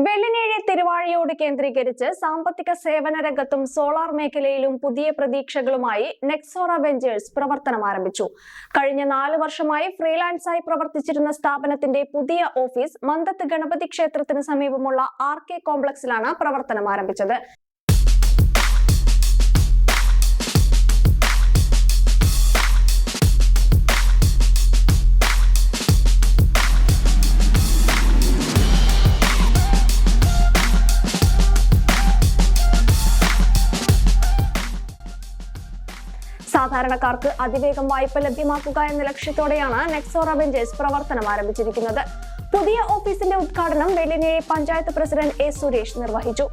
വെള്ളിനേഴി തിരുവാഴിയോട് കേന്ദ്രീകരിച്ച് സാമ്പത്തിക സേവന രംഗത്തും സോളാർ മേഖലയിലും പുതിയ പ്രതീക്ഷകളുമായി നെക്സോറ വെഞ്ചേഴ്സ് പ്രവർത്തനം ആരംഭിച്ചു. കഴിഞ്ഞ 4 വർഷമായി ഫ്രീലാൻസായി പ്രവർത്തിച്ചിരുന്ന സ്ഥാപനത്തിന്റെ പുതിയ ഓഫീസ് മന്തത്ത് ഗണപതി ക്ഷേത്രത്തിന് സമീപമുള്ള RK കോംപ്ലക്സിലാണ് പ്രവർത്തനം ആരംഭിച്ചത്. സാധാരണക്കാർക്ക് അതിവേഗം വായ്പ ലഭ്യമാക്കുക എന്ന ലക്ഷ്യത്തോടെയാണ് നെക്സോറ വെഞ്ചേഴ്സ് പ്രവർത്തനം ആരംഭിച്ചിരിക്കുന്നത്. പുതിയ ഓഫീസിന്റെ ഉദ്ഘാടനം വെള്ളിനേഴി പഞ്ചായത്ത് പ്രസിഡന്റ് A. സുരേഷ് നിർവഹിച്ചു.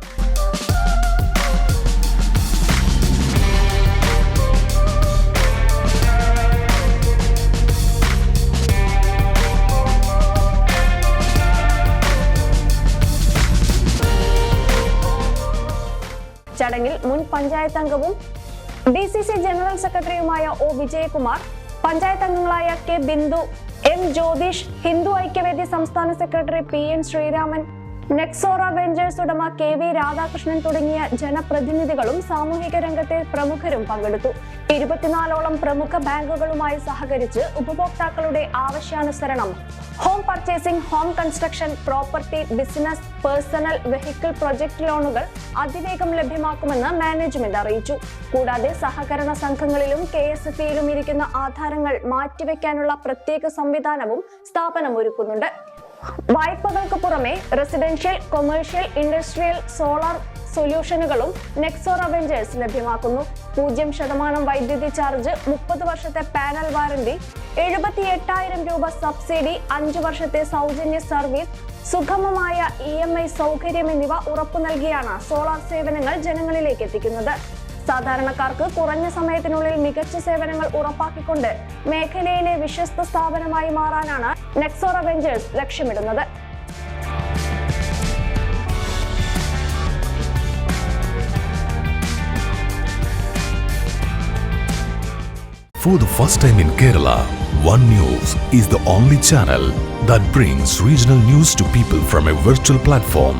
ചടങ്ങിൽ മുൻ പഞ്ചായത്ത് അംഗവും DCC ജനറൽ സെക്രട്ടറിയുമായ O. വിജയകുമാർ, പഞ്ചായത്ത് അംഗങ്ങളായ K. ബിന്ദു, M. ജ്യോതിഷ്, ഹിന്ദു ഐക്യവേദി സംസ്ഥാന secretary P. N. Sreeraman, Nexora ventures ഉടമ K. V. രാധാകൃഷ്ണൻ തുടങ്ങിയ ജനപ്രതിനിധികളും സാമൂഹിക രംഗത്തെ പ്രമുഖരും പങ്കെടുത്തു. 24ഓളം പ്രമുഖ ബാങ്കുകളുമായി സഹകരിച്ച് ഉപഭോക്താക്കളുടെ ആവശ്യാനുസരണം home purchasing, home construction, property, business, personal, vehicle project ലോണുകൾ അതിവേഗം ലഭ്യമാക്കുമെന്ന് മാനേജ്മെന്റ് അറിയിച്ചു. കൂടാതെ സഹകരണ സംഘങ്ങളിലും KSFEയിലും ഇരിക്കുന്ന ആധാരങ്ങൾ മാറ്റിവെക്കാനുള്ള പ്രത്യേക സംവിധാനവും സ്ഥാപനം ഒരുക്കുന്നുണ്ട്. വായ്പകൾക്ക് പുറമെ റെസിഡൻഷ്യൽ, കൊമേഴ്ഷ്യൽ, ഇൻഡസ്ട്രിയൽ സോളാർ സൊല്യൂഷനുകളും നെക്സോറ വെഞ്ചേഴ്സ് ലഭ്യമാക്കുന്നു. 0% വൈദ്യുതി ചാർജ്, 30 വർഷത്തെ പാനൽ വാറന്റി, 78,000 രൂപ സബ്സിഡി, 5 വർഷത്തെ സൗജന്യ സർവീസ്, സുഗമമായ EMI സൗകര്യം എന്നിവ ഉറപ്പു നൽകിയാണ് സോളാർ സേവനങ്ങൾ ജനങ്ങളിലേക്ക് എത്തിക്കുന്നത്. സാധാരണക്കാർക്ക് കുറഞ്ഞ സമയത്തിനുള്ളിൽ മികച്ച സേവനങ്ങൾ ഉറപ്പാക്കിക്കൊണ്ട് മേഖലയിലെ വിശ്വസ്ത സ്ഥാപനമായി മാറാനാണ് നെക്സോറ വെഞ്ചേഴ്സ് ലക്ഷ്യമിടുന്നത്. For the first time in Kerala, One News is the only channel that brings regional news to people from a virtual platform.